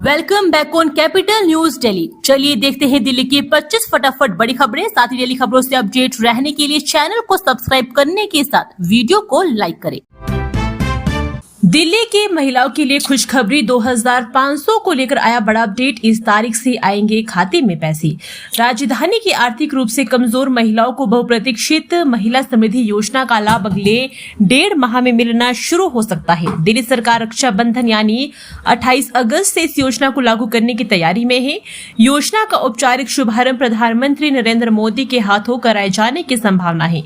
Welcome back on capital news Delhi. चलिए देखते हैं दिल्ली की 25 फटाफट बड़ी खबरें। साथ ही डेली खबरों से अपडेट रहने के लिए चैनल को सब्सक्राइब करने के साथ वीडियो को लाइक करें। दिल्ली की महिलाओं के लिए खुशखबरी, 2500 को लेकर आया बड़ा अपडेट। इस तारीख से आएंगे खाते में पैसे। राजधानी की आर्थिक रूप से कमजोर महिलाओं को बहुप्रतीक्षित महिला समृद्धि योजना का लाभ अगले 1.5 माह में मिलना शुरू हो सकता है। दिल्ली सरकार रक्षाबंधन यानी 28 अगस्त से इस योजना को लागू करने की तैयारी में है। योजना का औपचारिक शुभारंभ प्रधानमंत्री नरेंद्र मोदी के हाथों कराए जाने की संभावना है।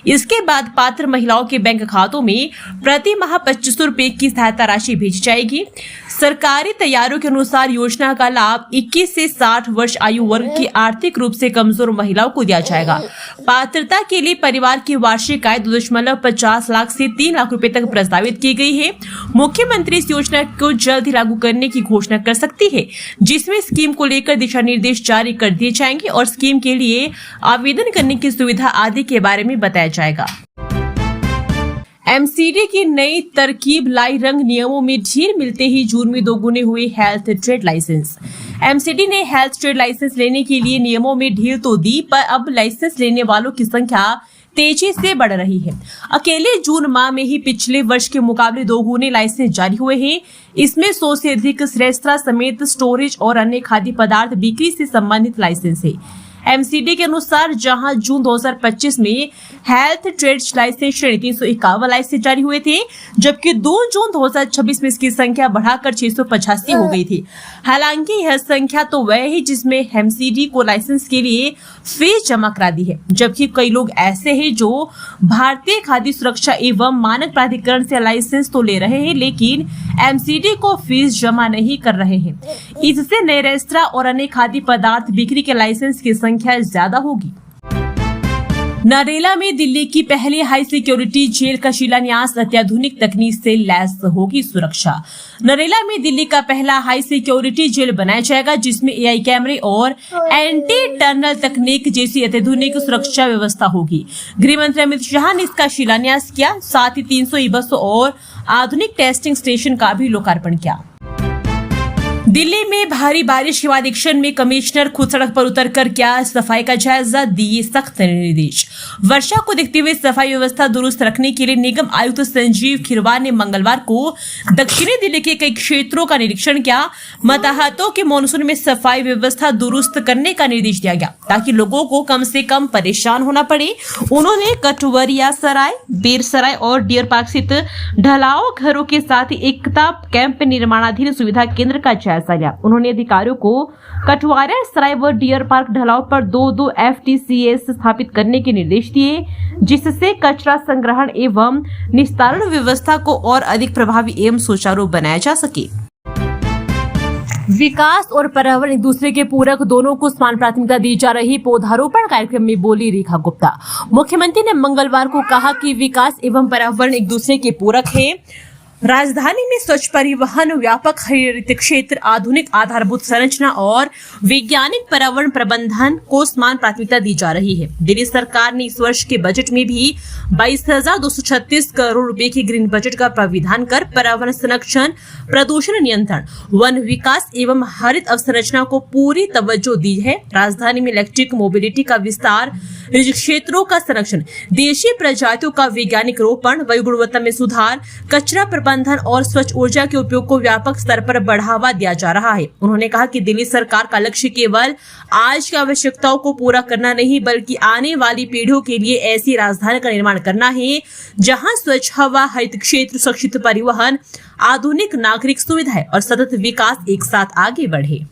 इसके बाद पात्र महिलाओं के बैंक खातों में प्रति माह 2500 रुपए की सहायता राशि भेजी जाएगी। सरकारी तैयारियों के अनुसार योजना का लाभ 21 से 60 वर्ष आयु वर्ग की आर्थिक रूप से कमजोर महिलाओं को दिया जाएगा। पात्रता के लिए परिवार की वार्षिक आय 2.50 लाख से 3 लाख रुपए तक प्रस्तावित की गई है। मुख्यमंत्री इस योजना को जल्द ही लागू करने की घोषणा कर सकती है, जिसमें स्कीम को लेकर दिशा निर्देश जारी कर दिए जाएंगे और स्कीम के लिए आवेदन करने की सुविधा आदि के बारे में बताया जाएगा। एमसीडी की नई तरकीब लाई रंग, नियमों में ढील मिलते ही जून में दोगुने हुए हेल्थ ट्रेड लाइसेंस। एमसीडी ने हेल्थ ट्रेड लाइसेंस लेने के लिए नियमों में ढील तो दी, पर अब लाइसेंस लेने वालों की संख्या तेजी से बढ़ रही है। अकेले जून माह में ही पिछले वर्ष के मुकाबले दोगुने लाइसेंस जारी हुए हैं। इसमें 100 से अधिक रेस्तरां समेत स्टोरेज और अन्य खाद्य पदार्थ बिक्री से संबंधित लाइसेंस है। एमसीडी के अनुसार जहां जून 2025 में हेल्थ ट्रेड लाइसेंस श्रेणी 351 लाइसेंस जारी हुए थे, जबकि 2 जून 2026 में इसकी संख्या बढ़ाकर 685 हो गई थी। हालांकि यह संख्या तो वह है जिसमें एमसीडी को लाइसेंस के लिए फीस जमा करा दी है, जबकि कई लोग ऐसे हैं जो भारतीय खाद्य सुरक्षा एवं मानक प्राधिकरण से लाइसेंस तो ले रहे हैं, लेकिन एमसीडी को फीस जमा नहीं कर रहे हैं। इससे नए रेस्तरां और अन्य खाद्य पदार्थ बिक्री के लाइसेंस की संख्या ज्यादा होगी। नरेला में दिल्ली की पहली हाई सिक्योरिटी जेल का शिलान्यास, अत्याधुनिक तकनीक से लैस होगी सुरक्षा। नरेला में दिल्ली का पहला हाई सिक्योरिटी जेल बनाया जाएगा, जिसमें एआई कैमरे और एंटी टनल तकनीक जैसी अत्याधुनिक सुरक्षा व्यवस्था होगी। गृह मंत्री अमित शाह ने इसका शिलान्यास किया। साथ ही 300 ई बसों और आधुनिक टेस्टिंग स्टेशन का भी लोकार्पण किया। दिल्ली में भारी बारिश के बाद एक्शन में कमिश्नर खुद सड़क पर उतरकर क्या सफाई का जायजा, दिए सख्त निर्देश। वर्षा को देखते हुए सफाई व्यवस्था दुरुस्त रखने के लिए निगम आयुक्त संजीव खिरवार ने मंगलवार को दक्षिणी दिल्ली के कई क्षेत्रों का निरीक्षण किया। मताहतों के मानसून में सफाई व्यवस्था दुरुस्त करने का निर्देश दिया गया, ताकि लोगों को कम से कम परेशान होना पड़े। उन्होंने कटवरिया सराय, बेर सराय और डियर पार्क स्थित ढलाओ घरों के साथ ही एकता कैंप निर्माणाधीन सुविधा केंद्र का जायजा लिया। उन्होंने अधिकारियों को कटवारा सराय व डियर पार्क ढलाव पर 2 FTCS स्थापित करने के निर्देश दिए, जिससे कचरा संग्रहण एवं निस्तारण व्यवस्था को और अधिक प्रभावी एवं सुचारू बनाया जा सके। विकास और पर्यावरण एक दूसरे के पूरक, दोनों को समान प्राथमिकता दी जा रही। पौधारोपण कार्यक्रम में बोली रेखा गुप्ता। मुख्यमंत्री ने मंगलवार को कहा कि विकास एवं पर्यावरण एक दूसरे के पूरक है। राजधानी में स्वच्छ परिवहन, व्यापक हरित क्षेत्र, आधुनिक आधारभूत संरचना और वैज्ञानिक पर्यावरण प्रबंधन को समान प्राथमिकता दी जा रही है। दिल्ली सरकार ने इस वर्ष के बजट में भी 22,236 करोड़ रुपए के ग्रीन बजट का प्राविधान कर पर्यावरण संरक्षण, प्रदूषण नियंत्रण, वन विकास एवं हरित अवसंरचना को पूरी तवज्जो दी है। राजधानी में इलेक्ट्रिक मोबिलिटी का विस्तार, रिज क्षेत्रों का संरक्षण, देशी प्रजातियों का वैज्ञानिक रोपण, वायु गुणवत्ता में सुधार, कचरा प्रबंधन और स्वच्छ ऊर्जा के उपयोग को व्यापक स्तर पर बढ़ावा दिया जा रहा है। उन्होंने कहा कि दिल्ली सरकार का लक्ष्य केवल आज की आवश्यकताओं को पूरा करना नहीं, बल्कि आने वाली पीढ़ियों के लिए ऐसी राजधानी का निर्माण करना है जहां स्वच्छ हवा, हरित क्षेत्र, सुरक्षित परिवहन, आधुनिक नागरिक सुविधाएं और सतत विकास एक साथ आगे बढ़े।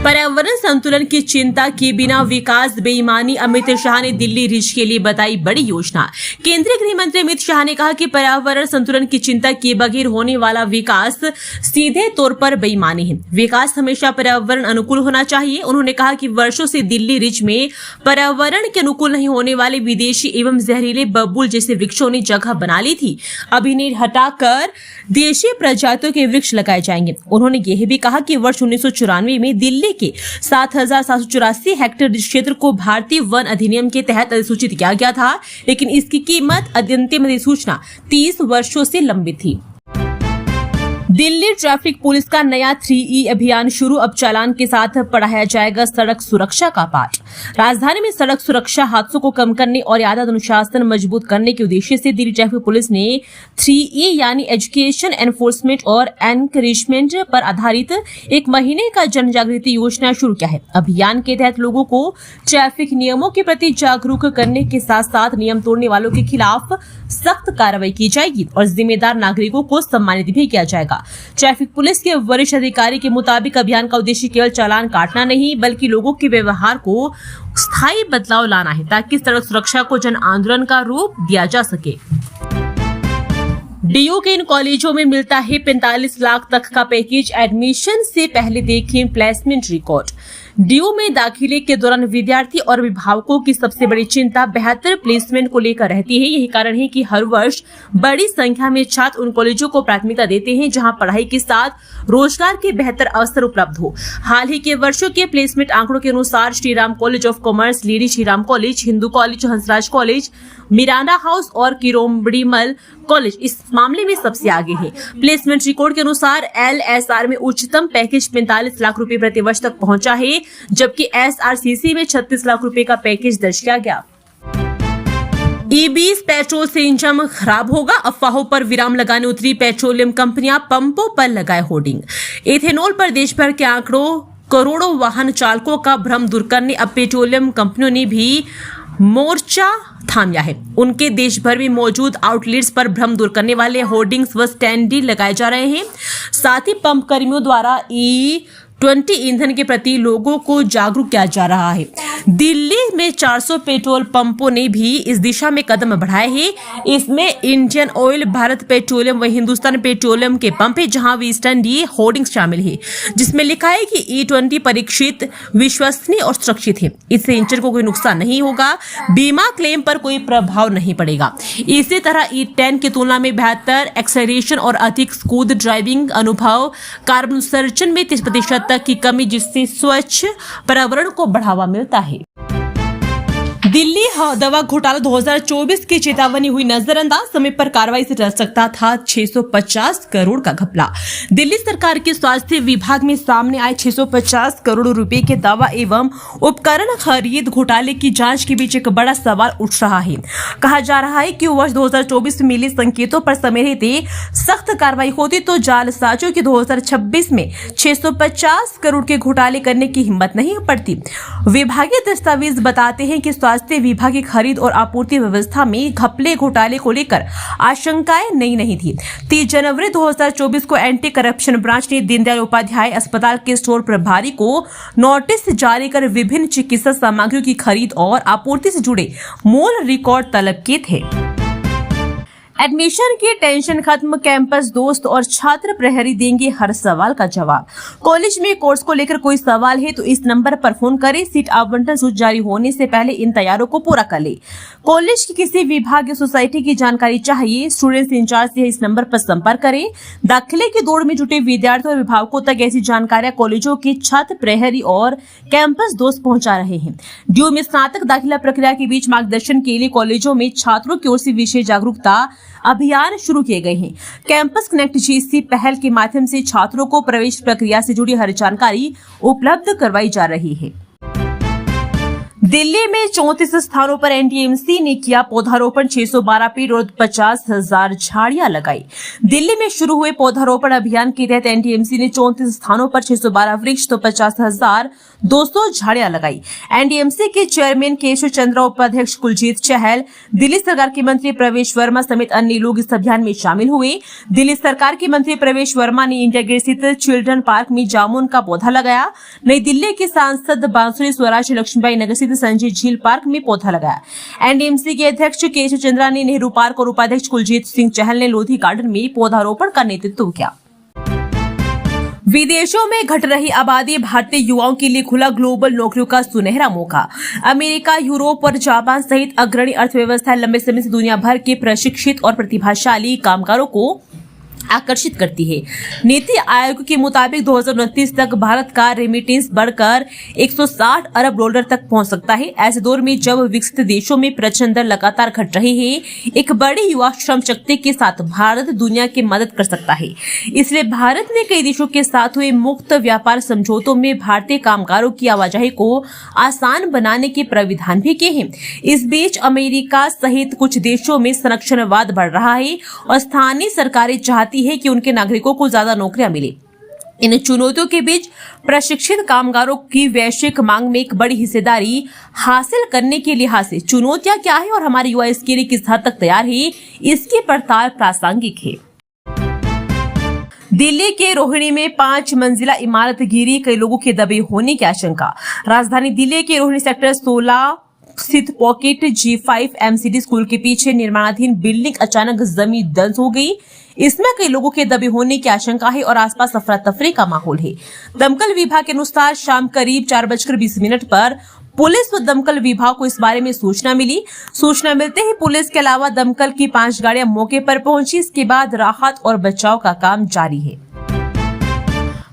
पर्यावरण संतुलन की चिंता के बिना विकास बेईमानी, अमित शाह ने दिल्ली रिज के लिए बताई बड़ी योजना। केंद्रीय गृह मंत्री अमित शाह ने कहा कि पर्यावरण संतुलन की चिंता किए बगैर होने वाला विकास सीधे तौर पर बेईमानी है। विकास हमेशा पर्यावरण अनुकूल होना चाहिए। उन्होंने कहा कि वर्षों से दिल्ली रिज में पर्यावरण के अनुकूल नहीं होने वाले विदेशी एवं जहरीले बबूल जैसे वृक्षों ने जगह बना ली थी। अब इन्हें हटाकर देशी प्रजातियों के वृक्ष लगाए जाएंगे। उन्होंने यह भी कहा कि वर्ष 1994 में दिल्ली के 7,784 हेक्टेयर क्षेत्र को भारतीय वन अधिनियम के तहत अधिसूचित किया गया था, लेकिन इसकी कीमत अंतिम अधिसूचना 30 वर्षों से लंबित थी। दिल्ली ट्रैफिक पुलिस का नया 3E अभियान शुरू। अब चालान के साथ पढ़ाया जाएगा सड़क सुरक्षा का पाठ। राजधानी में सड़क सुरक्षा हादसों को कम करने और यातायात अनुशासन मजबूत करने के उद्देश्य से दिल्ली ट्रैफिक पुलिस ने 3E यानी एजुकेशन, एनफोर्समेंट और एनकरेजमेंट पर आधारित एक महीने का जन जागृति योजना शुरू किया है। अभियान के तहत लोगों को ट्रैफिक नियमों के प्रति जागरूक करने के साथ साथ नियम तोड़ने वालों के खिलाफ सख्त कार्रवाई की जाएगी और जिम्मेदार नागरिकों को सम्मानित भी किया जाएगा। ट्रैफिक पुलिस के वरिष्ठ अधिकारी के मुताबिक अभियान का उद्देश्य केवल चालान काटना नहीं बल्कि लोगों के व्यवहार को स्थायी बदलाव लाना है ताकि सड़क सुरक्षा को जन आंदोलन का रूप दिया जा सके। डीयू के इन कॉलेजों में मिलता है 45 लाख तक का पैकेज। एडमिशन से पहले देखें प्लेसमेंट रिकॉर्ड। डीयू में दाखिले के दौरान विद्यार्थी और अभिभावकों की सबसे बड़ी चिंता बेहतर प्लेसमेंट को लेकर रहती है। यही कारण है कि हर वर्ष बड़ी संख्या में छात्र उन कॉलेजों को प्राथमिकता देते हैं जहां पढ़ाई के साथ रोजगार के बेहतर अवसर उपलब्ध हो। हाल ही के वर्षों के प्लेसमेंट आंकड़ों के अनुसार Shriram college of commerce, lady Shriram college, Hindu college, Hansraj college, Miranda house और किरोमड़ीमल कॉलेज इस मामले में सबसे आगे है। प्लेसमेंट रिकॉर्ड के अनुसार LSR में उच्चतम पैकेज 45 लाख रुपए प्रति वर्ष तक पहुंचा है, जबकि SRCC में 36 लाख रुपए का पैकेज दर्ज किया गया। E20 पेट्रोल से इंजन खराब होगा। अफवाहों पर विराम लगाने उतरी पेट्रोलियम कंपनियां, पंपों पर लगाए होर्डिंग। एथेनॉल पर देश भर के आंकड़ों, करोड़ों वाहन चालकों का भ्रम दूर करने अब पेट्रोलियम कंपनियों ने भी मोर्चा थामिया है। उनके देश भर में मौजूद आउटलेट्स पर भ्रम दूर करने वाले होर्डिंग्स व स्टैंडी लगाए जा रहे हैं। साथ ही पंप कर्मियों द्वारा E20 ईंधन के प्रति लोगों को जागरूक किया जा रहा है। दिल्ली में 400 पेट्रोल पंपों ने भी इस दिशा में कदम बढ़ाए हैं। इसमें इंडियन ऑयल, भारत पेट्रोलियम व हिंदुस्तान पेट्रोलियम के पंप है, जहां वेस्टर्न डी होर्डिंग शामिल है जिसमें लिखा है कि E20 परीक्षित, विश्वसनीय और सुरक्षित है। इससे इंजन को कोई नुकसान नहीं होगा, बीमा क्लेम पर कोई प्रभाव नहीं पड़ेगा। इसी तरह E10 की तुलना में बेहतर एक्सेलरेशन और अधिक स्मूथ ड्राइविंग अनुभव, कार्बन उत्सर्जन में 30% तक की कमी, जिससे स्वच्छ पर्यावरण को बढ़ावा मिलता है। दिल्ली दवा घोटाला 2024 की चेतावनी हुई नजरअंदाज। समय पर कार्रवाई से टल सकता था 650 करोड़ का घपला। दिल्ली सरकार के स्वास्थ्य विभाग में सामने आए 650 करोड़ रुपए के दवा एवं उपकरण खरीद घोटाले की जांच के बीच एक बड़ा सवाल उठ रहा है। कहा जा रहा है कि वर्ष 2024 में मिले संकेतों पर समय रहते सख्त कार्रवाई होती तो जालसाजों की 2026 में 650 करोड़ के घोटाले करने की हिम्मत नहीं पड़ती। विभागीय दस्तावेज बताते हैं कि स्वास्थ्य विभाग की खरीद और आपूर्ति व्यवस्था में घपले घोटाले को लेकर आशंकाएं नई नहीं थी। 30 जनवरी 2024 को एंटी करप्शन ब्रांच ने दीनदयाल उपाध्याय अस्पताल के स्टोर प्रभारी को नोटिस जारी कर विभिन्न चिकित्सा सामग्रियों की खरीद और आपूर्ति से जुड़े मूल रिकॉर्ड तलब किए थे। एडमिशन की टेंशन खत्म, कैंपस दोस्त और छात्र प्रहरी देंगे हर सवाल का जवाब। कॉलेज में कोर्स को लेकर कोई सवाल है तो इस नंबर पर फोन करें। सीट आवंटन सूची जारी होने से पहले इन तैयारों को पूरा कर ले। कॉलेज की किसी विभाग या सोसाइटी की जानकारी चाहिए, स्टूडेंट्स इंचार्ज से इस नंबर पर संपर्क करें। दाखिले की दौड़ में जुटे विद्यार्थियों और अभिभावकों तक ऐसी जानकारियां कॉलेजों के छात्र प्रहरी और कैंपस दोस्त पहुंचा रहे हैं। डीयू में स्नातक दाखिला प्रक्रिया के बीच मार्गदर्शन के लिए कॉलेजों में छात्रों की ओर से विशेष जागरूकता अभियान शुरू किए गए हैं। कैंपस कनेक्ट GC पहल के माध्यम से छात्रों को प्रवेश प्रक्रिया से जुड़ी हर जानकारी उपलब्ध करवाई जा रही है। दिल्ली में 34 स्थानों पर NDMC ने किया पौधारोपण, 612 पेड़ और 50,000 झाड़ियां लगाई। दिल्ली में शुरू हुए पौधारोपण अभियान के तहत NDMC ने 34 स्थानों पर 612 वृक्ष तो 50,200 झाड़ियां लगाई। NDMC के चेयरमैन केशव चंद्रा, उपाध्यक्ष कुलजीत चहल, दिल्ली सरकार के मंत्री प्रवेश वर्मा समेत अन्य लोग इस अभियान में शामिल हुए। दिल्ली सरकार के मंत्री प्रवेश वर्मा ने इंडिया गेट स्थित चिल्ड्रन पार्क में जामुन का पौधा लगाया। नई दिल्ली के सांसद बांसुरी स्वराज लक्ष्मीबाई नगर स्थित संजय झील पार्क में पौधा लगाया। NDMC के अध्यक्ष केशव चंद्रा ने नेहरू पार्क और उपाध्यक्ष कुलजीत सिंह चहल ने लोधी गार्डन में पौधारोपण का नेतृत्व किया। विदेशों में घट रही आबादी, भारतीय युवाओं के लिए खुला ग्लोबल नौकरियों का सुनहरा मौका। अमेरिका, यूरोप और जापान सहित अग्रणी अर्थव्यवस्थाएं लंबे समय से दुनिया भर के प्रशिक्षित और प्रतिभाशाली कामगारों को आकर्षित करती है। नीति आयोग के मुताबिक 2029 तक भारत का रेमिटेंस बढ़कर 160 अरब डॉलर तक पहुंच सकता है। ऐसे दौर में जब विकसित देशों में प्रजनन दर लगातार घट रही है, एक बड़ी युवा श्रम शक्ति के साथ भारत दुनिया की मदद कर सकता है। इसलिए भारत ने कई देशों के साथ हुए मुक्त व्यापार समझौतों में भारतीय कामगारों की आवाजाही को आसान बनाने के प्राविधान भी किए हैं। इस बीच अमेरिका सहित कुछ देशों में संरक्षणवाद बढ़ रहा है और स्थानीय सरकारें चाहती है कि उनके नागरिकों को ज्यादा नौकरियां मिले। इन चुनौतियों के बीच प्रशिक्षित कामगारों की वैश्विक मांग में एक बड़ी हिस्सेदारी हासिल करने के लिहाज से चुनौतियां क्या है और हमारे युवा इसके लिए किस हद तक तैयार है, इसकी पड़ताल प्रासंगिक है। दिल्ली के रोहिणी में 5 मंजिला इमारत गिरी, कई लोगों के दबे होने की आशंका। राजधानी दिल्ली के रोहिणी सेक्टर 16 स्थित पॉकेट G5 MCD स्कूल के पीछे निर्माणाधीन बिल्डिंग अचानक जमीन दंस हो गई। इसमें कई लोगों के दबे होने की आशंका है और आसपास अफरा तफरी का माहौल है। दमकल विभाग के अनुसार शाम करीब 4:20 पर पुलिस व दमकल विभाग को इस बारे में सूचना मिली। सूचना मिलते ही पुलिस के अलावा दमकल की 5 गाड़ियां मौके पर पहुंची। इसके बाद राहत और बचाव का काम जारी है।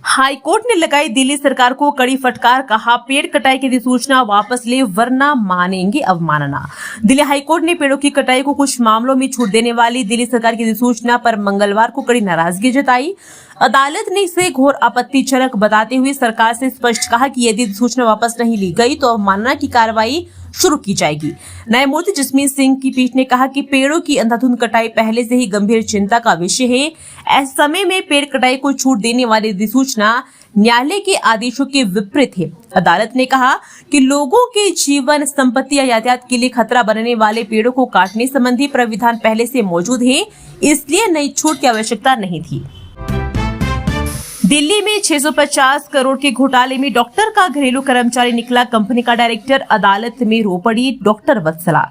हाईकोर्ट ने लगाई दिल्ली सरकार को कड़ी फटकार, कहा पेड़ कटाई की अधिसूचना वापस ले वरना मानेंगे अवमानना। दिल्ली हाईकोर्ट ने पेड़ों की कटाई को कुछ मामलों में छूट देने वाली दिल्ली सरकार की अधिसूचना पर मंगलवार को कड़ी नाराजगी जताई। अदालत ने इसे घोर आपत्तिजनक बताते हुए सरकार से स्पष्ट कहा कि यदि अधिसूचना वापस नहीं ली गई तो अवमानना की कार्रवाई शुरू की जाएगी। न्यायमूर्ति जसमीत सिंह की पीठ ने कहा कि पेड़ों की अंधाधुंध कटाई पहले से ही गंभीर चिंता का विषय है। ऐसे समय में पेड़ कटाई को छूट देने वाली अधिसूचना न्यायालय के आदेशों के विपरीत है। अदालत ने कहा कि लोगों के जीवन, संपत्ति या यातायात के लिए खतरा बनने वाले पेड़ों को काटने संबंधी प्राविधान पहले से मौजूद है, इसलिए नई छूट की आवश्यकता नहीं थी। दिल्ली में 650 करोड़ के घोटाले में डॉक्टर का घरेलू कर्मचारी निकला कंपनी का डायरेक्टर, अदालत में रो पड़ी डॉक्टर वत्सला।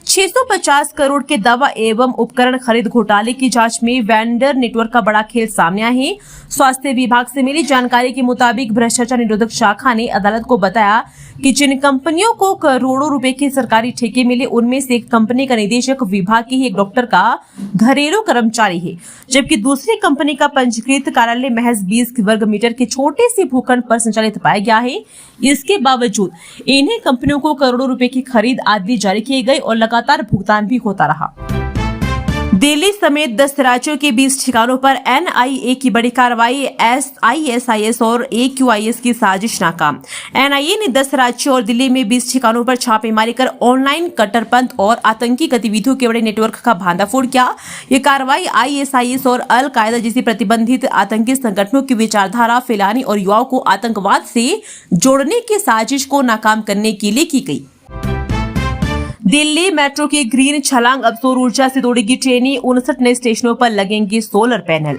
650 करोड़ के दवा एवं उपकरण खरीद घोटाले की जांच में वेंडर नेटवर्क का बड़ा खेल सामने आया है। स्वास्थ्य विभाग से मिली जानकारी के मुताबिक भ्रष्टाचार निरोधक शाखा ने अदालत को बताया कि जिन कंपनियों को करोड़ों रुपए के सरकारी ठेके मिले, उनमें से एक कंपनी का निदेशक विभाग के ही एक डॉक्टर का घरेलू कर्मचारी है, जबकि दूसरी कंपनी का पंजीकृत कार्यालय महज 20 वर्ग मीटर के छोटे से भूखंड पर संचालित पाया गया है। इसके बावजूद इन्हीं कंपनियों को करोड़ों रुपए की खरीद आदि जारी किए गए और लगातार भुगतान भी होता रहा। दिल्ली समेत 10 राज्यों के 20 ठिकानों पर NIA की बड़ी कार्रवाई, ISIS और AQIS की साजिश नाकाम। NIA ने 10 राज्यों और दिल्ली में 20 ठिकानों पर छापेमारी कर ऑनलाइन कट्टरपंथ और आतंकी गतिविधियों के बड़े नेटवर्क का भांडाफोड़ किया। ये कार्रवाई ISIS और अल कायदा जैसी प्रतिबंधित आतंकी संगठनों की विचारधारा फैलाने और युवाओं को आतंकवाद से जोड़ने की साजिश को नाकाम करने के लिए की गई। दिल्ली मेट्रो की ग्रीन छलांग, अब सौर ऊर्जा से दौड़ेगी ट्रेनें, 59 नए स्टेशनों पर लगेंगे सोलर पैनल।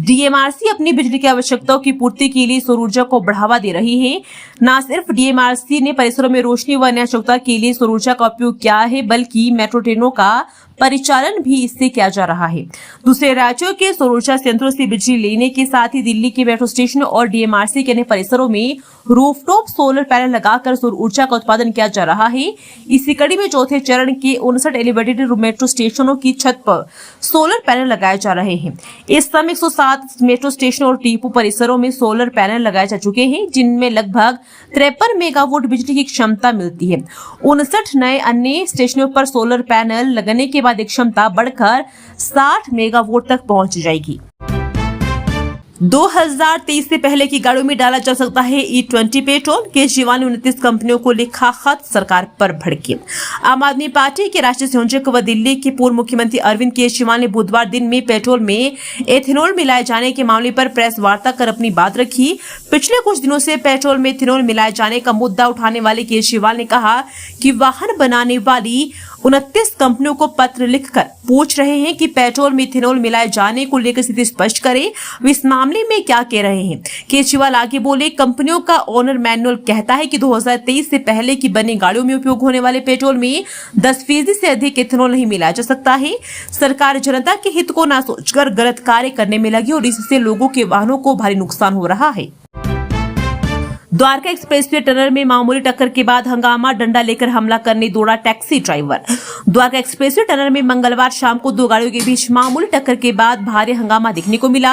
DMRC अपनी बिजली की आवश्यकताओं की पूर्ति के लिए सौर ऊर्जा को बढ़ावा दे रही है। न सिर्फ DMRC ने परिसरों में रोशनी व अन्य आवश्यकता के लिए सौर ऊर्जा का उपयोग किया है, बल्कि मेट्रो ट्रेनों का परिचालन भी इससे किया जा रहा है। दूसरे राज्यों के सौर ऊर्जा संयंत्रों से बिजली लेने के साथ ही दिल्ली के मेट्रो स्टेशनों और DMRC के अन्य परिसरों में रूफटॉप सोलर पैनल लगाकर सौर ऊर्जा का उत्पादन किया जा रहा है। इसी कड़ी में चौथे चरण के 59 एलिवेटेड मेट्रो स्टेशनों की छत पर सोलर पैनल लगाए जा रहे हैं। इस समय 107 मेट्रो स्टेशनों और डिपो परिसरों में सोलर पैनल लगाए जा चुके हैं, जिनमें लगभग 53 मेगावाट बिजली की क्षमता मिलती है। 59 नए अन्य स्टेशनों पर सोलर पैनल लगने के बाद एक क्षमता बढ़कर 60 मेगावाट तक पहुंच जाएगी। 2023 से पहले की गाड़ियों में डाला जा सकता है E20 पेट्रोल, केजरीवाल ने 29 कंपनियों को लिखा खत, सरकार पर भड़के। आम आदमी पार्टी के राष्ट्रीय संयोजक व दिल्ली के पूर्व मुख्यमंत्री अरविंद केजरीवाल ने बुधवार दिन में पेट्रोल में एथेनॉल मिलाए जाने के मामले पर प्रेस वार्ता कर अपनी बात रखी। पिछले कुछ दिनों से पेट्रोल में एथेनॉल मिलाए जाने का मुद्दा उठाने वाले केजरीवाल ने कहा कि वाहन बनाने वाली 29 कंपनियों को पत्र लिखकर पूछ रहे हैं कि पेट्रोल में इथेनॉल मिलाए जाने को लेकर स्थिति स्पष्ट करें, वे इस मामले में क्या कह रहे हैं। केजरीवाल आगे बोले, कंपनियों का ओनर मैनुअल कहता है कि 2023 से पहले की बनी गाड़ियों में उपयोग होने वाले पेट्रोल में 10% से अधिक इथेनॉल नहीं मिलाया जा सकता है। सरकार जनता के हित को न सोचकर गलत कार्य करने में लगी और इससे लोगों के वाहनों को भारी नुकसान हो रहा है। द्वारका एक्सप्रेसवे टनल में मामूली टक्कर के बाद हंगामा, डंडा लेकर हमला करने दौड़ा taxi driver. Dwarka expressway tunnel में मंगलवार शाम को दो गाड़ियों के बीच मामूली टक्कर के बाद भारी हंगामा देखने को मिला।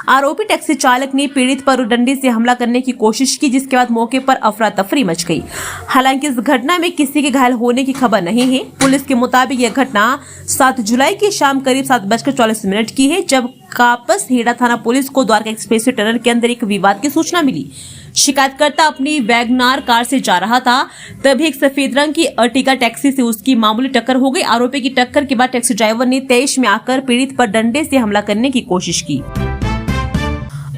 आरोपी टैक्सी चालक ने पीड़ित पर डंडे से हमला करने की कोशिश की, जिसके बाद मौके पर अफरा तफरी मच गई। हालांकि इस घटना में किसी के घायल होने की खबर नहीं है। पुलिस के मुताबिक यह घटना 7 जुलाई की शाम करीब 7:40 की है, जब कापस हेड़ा थाना पुलिस को द्वारका एक्सप्रेसवे टनल के अंदर एक विवाद की सूचना मिली। शिकायतकर्ता अपनी वैगनार कार से जा रहा था, तभी एक सफेद रंग की अर्टिगा टैक्सी से उसकी मामूली टक्कर हो गई। आरोपी की टक्कर के बाद टैक्सी ड्राइवर ने तेज में आकर पीड़ित पर डंडे से हमला करने की कोशिश की।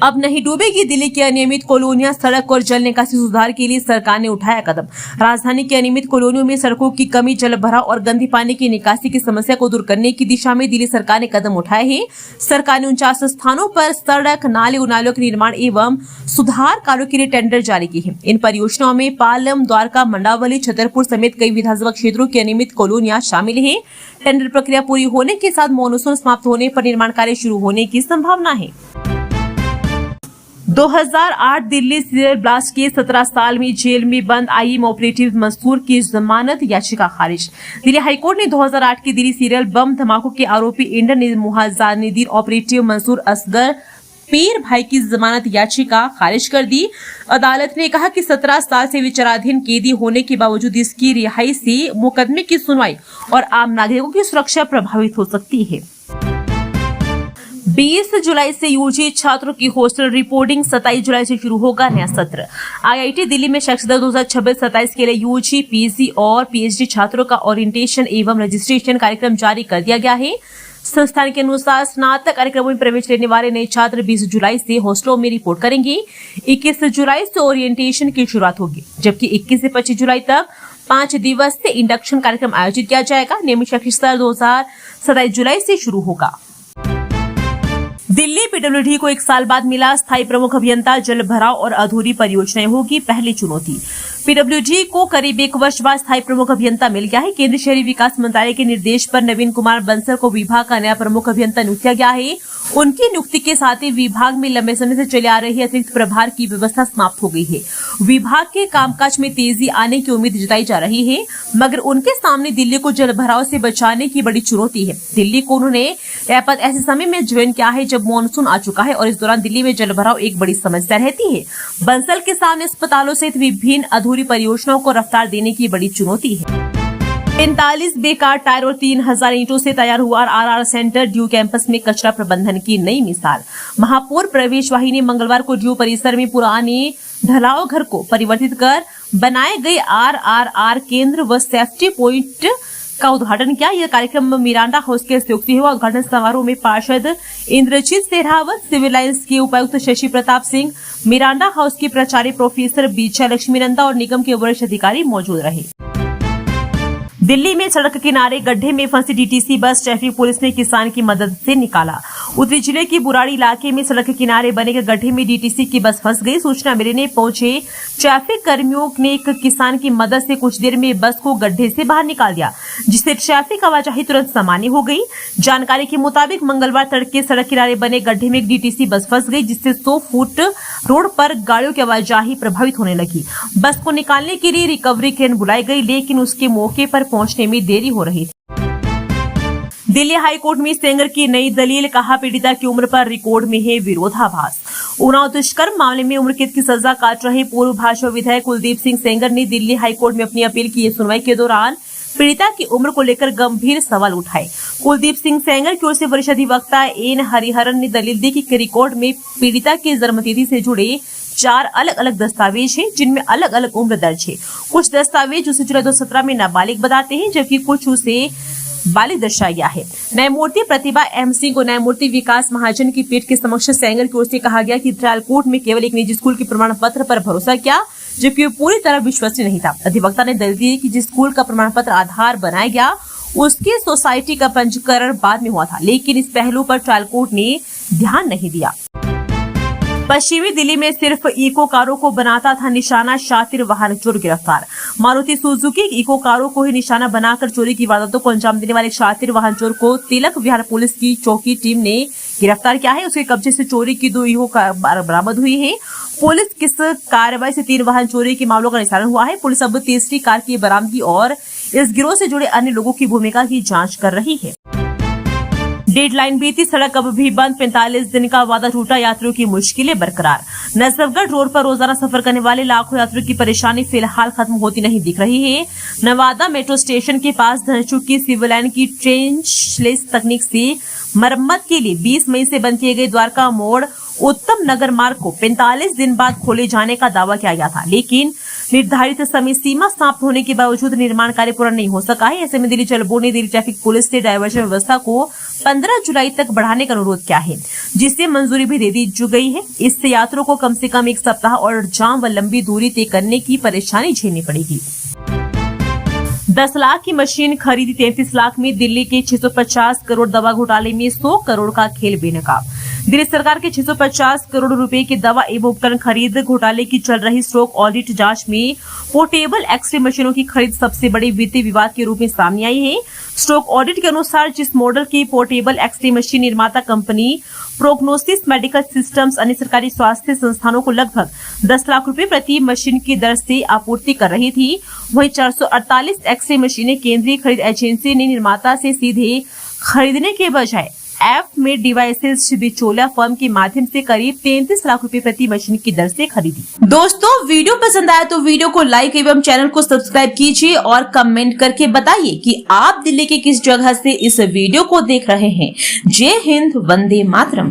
अब नहीं डूबेगी दिल्ली की अनियमित कॉलोनियां, सड़क और जल निकासी सुधार के लिए सरकार ने उठाया कदम। राजधानी की अनियमित कॉलोनियों में सड़कों की कमी, जल भराव और गंदी पानी की निकासी की समस्या को दूर करने की दिशा में दिल्ली सरकार ने कदम उठाए हैं। सरकार ने 49 स्थानों पर सड़क, नाले और नालों के निर्माण एवं सुधार कार्यों के लिए टेंडर जारी किए हैं। इन परियोजनाओं में पालम, द्वारका, मंडावली, छतरपुर समेत कई विधानसभा क्षेत्रों की अनियमित कॉलोनियां शामिल हैं। टेंडर प्रक्रिया पूरी होने के साथ मॉनसून समाप्त होने पर निर्माण कार्य शुरू होने की संभावना है। 2008 दिल्ली सीरियल ब्लास्ट के 17 साल में जेल में बंद आईएम ऑपरेटिव मंसूर की जमानत याचिका खारिज। दिल्ली हाईकोर्ट ने 2008 के दिल्ली सीरियल बम धमाकों के आरोपी इंडियन मुजाहिदीन ऑपरेटिव मंसूर असगर पीर भाई की जमानत याचिका खारिज कर दी। अदालत ने कहा कि 17 साल से विचाराधीन कैदी होने के बावजूद इसकी रिहाई से मुकदमे की सुनवाई और आम नागरिकों की सुरक्षा प्रभावित हो सकती है। 20 जुलाई से यूजी छात्रों की हॉस्टल रिपोर्टिंग, 27 जुलाई से शुरू होगा नया सत्र। आईआईटी दिल्ली में शैक्षणिक 2026-27 के लिए यूजी, पीजी और पीएचडी छात्रों का ओरिएंटेशन एवं रजिस्ट्रेशन कार्यक्रम जारी कर दिया गया है। संस्थान के अनुसार स्नातक कार्यक्रमों में प्रवेश लेने वाले नए छात्र 20 जुलाई से हॉस्टलों में रिपोर्ट करेंगे। 21 जुलाई से ओरिएंटेशन की शुरुआत होगी, जबकि 21 से 25 जुलाई तक 5 दिवसीय इंडक्शन कार्यक्रम आयोजित किया जाएगा। नियमित शैक्षणिक सत्र 2027 जुलाई से शुरू होगा। दिल्ली पीडब्ल्यूडी को 1 साल बाद मिला स्थायी प्रमुख अभियंता, जल भराव और अधूरी परियोजनाएं होगी पहली चुनौती। पीडब्ल्यूडी को करीब 1 वर्ष बाद स्थायी प्रमुख अभियंता मिल गया है। केंद्रीय शहरी विकास मंत्रालय के निर्देश पर नवीन कुमार बंसल को विभाग का नया प्रमुख अभियंता नियुक्त किया गया है। उनकी नियुक्ति के साथ ही विभाग में लंबे समय से चले आ रही अतिरिक्त प्रभार की व्यवस्था समाप्त हो गई है। विभाग के कामकाज में तेजी आने की उम्मीद जताई जा रही है, मगर उनके सामने दिल्ली को जल भराव से बचाने की बड़ी चुनौती है। दिल्ली को उन्होंने यह पद ऐसे समय में ज्वाइन किया है जब मानसून आ चुका है और इस दौरान दिल्ली में जल भराव एक बड़ी समस्या रहती है। बंसल के सामने अस्पतालों सहित विभिन्न अधूरी परियोजनाओं को रफ्तार देने की बड़ी चुनौती है। 45 बेकार टायर और 3000 ईंटों से तैयार हुआ आरआर सेंटर, ड्यू कैंपस में कचरा प्रबंधन की नई मिसाल। महापौर प्रवेश वाही ने मंगलवार को ड्यू परिसर में पुराने ढलाव घर को परिवर्तित कर बनाए गए आरआरआर केंद्र व सेफ्टी पॉइंट का उद्घाटन किया। यह कार्यक्रम मिरांडा हाउस के सहयोग से हुआ। उद्घाटन समारोह में पार्षद इंद्रजीत शेरावत, सिविल लाइंस के उपायुक्त शशि प्रताप सिंह, मिरांडा हाउस की प्राचार्य प्रोफेसर बीजा लक्ष्मीनंदा और निगम के वरिष्ठ अधिकारी मौजूद रहे। दिल्ली में सड़क किनारे गड्ढे में फंसी डीटीसी बस, ट्रैफिक पुलिस ने किसान की मदद से निकाला। उत्तरी जिले की बुराड़ी इलाके में सड़क किनारे बने गड्ढे में डीटीसी की बस फंस गई। सूचना मिलने पहुंचे ट्रैफिक कर्मियों ने एक किसान की मदद से कुछ देर में बस को गड्ढे से बाहर निकाल दिया, जिससे ट्रैफिक आवाजाही तुरंत सामान्य हो गई। जानकारी के मुताबिक मंगलवार तड़के सड़क किनारे बने गड्ढे में एक डीटीसी बस फंस गई, जिससे 100 फुट रोड पर गाड़ियों की आवाजाही प्रभावित होने लगी। बस को निकालने के लिए रिकवरी क्रेन बुलाई गई, लेकिन उसके मौके पर पहुंचने में देरी हो रही थी। दिल्ली हाईकोर्ट में सेंगर की नई दलील, कहा पीड़िता की उम्र पर रिकॉर्ड में है विरोधाभास। उन्नाव दुष्कर्म मामले में उम्र कैद की सजा काट रहे पूर्व भाजपा विधायक कुलदीप सिंह सेंगर ने दिल्ली हाईकोर्ट में अपनी अपील की। सुनवाई के दौरान पीड़िता की उम्र को लेकर गंभीर सवाल उठाए। कुलदीप सिंह सेंगर की ओर से वरिष्ठ अधिवक्ता एन हरिहरन ने दलील दी कि रिकॉर्ड में पीड़िता की जन्मतिथि से जुड़े 4 अलग अलग दस्तावेज हैं, जिनमें अलग अलग उम्र दर्ज है। कुछ दस्तावेज उसे जुलाई 2017 में नाबालिग बताते हैं, जबकि कुछ उसे बालिग दर्शाया गया है। न्यायमूर्ति प्रतिभा एम सिंह को न्यायमूर्ति विकास महाजन की पीठ के समक्ष सेंगर की ओर से कहा गया कि ट्रायल कोर्ट में केवल एक निजी स्कूल के प्रमाण पत्र पर भरोसा किया, जबकि पूरी तरह विश्वसनीय नहीं था। अधिवक्ता ने दलील दी कि जिस स्कूल का प्रमाण पत्र आधार बनाया गया, उसकी सोसाइटी का पंजीकरण बाद में हुआ था, लेकिन इस पहलू पर ट्रायल कोर्ट ने ध्यान नहीं दिया। पश्चिमी दिल्ली में सिर्फ इको कारों को बनाता था निशाना, शातिर वाहन चोर गिरफ्तार। मारुति सुजुकी इको कारों को ही निशाना बनाकर चोरी की वारदातों को अंजाम देने वाले शातिर वाहन चोर को तिलक विहार पुलिस की चौकी टीम ने गिरफ्तार किया है। उसके कब्जे से चोरी की 2 इको कार बरामद हुई है। पुलिस किस कार्रवाई से 3 वाहन चोरी के मामलों का निस्तारण हुआ है। पुलिस अब तीसरी कार की बरामदगी और इस गिरोह से जुड़े अन्य लोगों की भूमिका की जांच कर रही है। डेडलाइन बीती, सड़क अब भी बंद, 45 दिन का वादा टूटा, यात्रियों की मुश्किलें बरकरार। नजफगढ़ रोड पर रोजाना सफर करने वाले लाखों यात्रियों की परेशानी फिलहाल खत्म होती नहीं दिख रही है। नवादा मेट्रो स्टेशन के पास धनचुक की सिविल लाइन की ट्रेंचलेस तकनीक से मरम्मत के लिए 20 मई से बंद किए गए द्वारका मोड़ उत्तम नगर मार्ग को 45 दिन बाद खोले जाने का दावा किया गया था, लेकिन निर्धारित समय सीमा समाप्त होने के बावजूद निर्माण कार्य पूरा नहीं हो सका है। ऐसे में दिल्ली जल बोर्ड ने दिल्ली ट्रैफिक पुलिस से डायवर्जन व्यवस्था को 15 जुलाई तक बढ़ाने का अनुरोध किया है, जिसे मंजूरी भी दे दी गई है। इससे यात्रियों को कम से कम 1 सप्ताह और जाम व लंबी दूरी तय करने की परेशानी झेलनी पड़ेगी। 10 लाख की मशीन खरीदी, 33 लाख में दिल्ली के 650 करोड़ दवा घोटाले में 100 करोड़ का खेल बेनकाब। दिल्ली सरकार के 650 करोड़ रुपए के दवा एवं उपकरण खरीद घोटाले की चल रही स्टॉक ऑडिट जांच में पोर्टेबल एक्सरे मशीनों की खरीद सबसे बड़े वित्तीय विवाद के रूप में सामने आई है। स्टॉक ऑडिट के अनुसार जिस मॉडल की पोर्टेबल एक्सरे मशीन निर्माता कंपनी प्रोग्नोसिस मेडिकल सिस्टम्स अन्य सरकारी स्वास्थ्य संस्थानों को लगभग 10 लाख रुपए प्रति मशीन की दर से आपूर्ति कर रही थी, वहीं 448 एक्सरे मशीनें केंद्रीय खरीद एजेंसी ने निर्माता से सीधे खरीदने के बजाय ऐप में डिवाइसेस बिचौलिया फर्म के माध्यम से करीब 33 लाख रुपए प्रति मशीन की दर से खरीदी। दोस्तों, वीडियो पसंद आया तो वीडियो को लाइक एवं चैनल को सब्सक्राइब कीजिए और कमेंट करके बताइए कि आप दिल्ली के किस जगह से इस वीडियो को देख रहे हैं। जय हिंद, वंदे मातरम।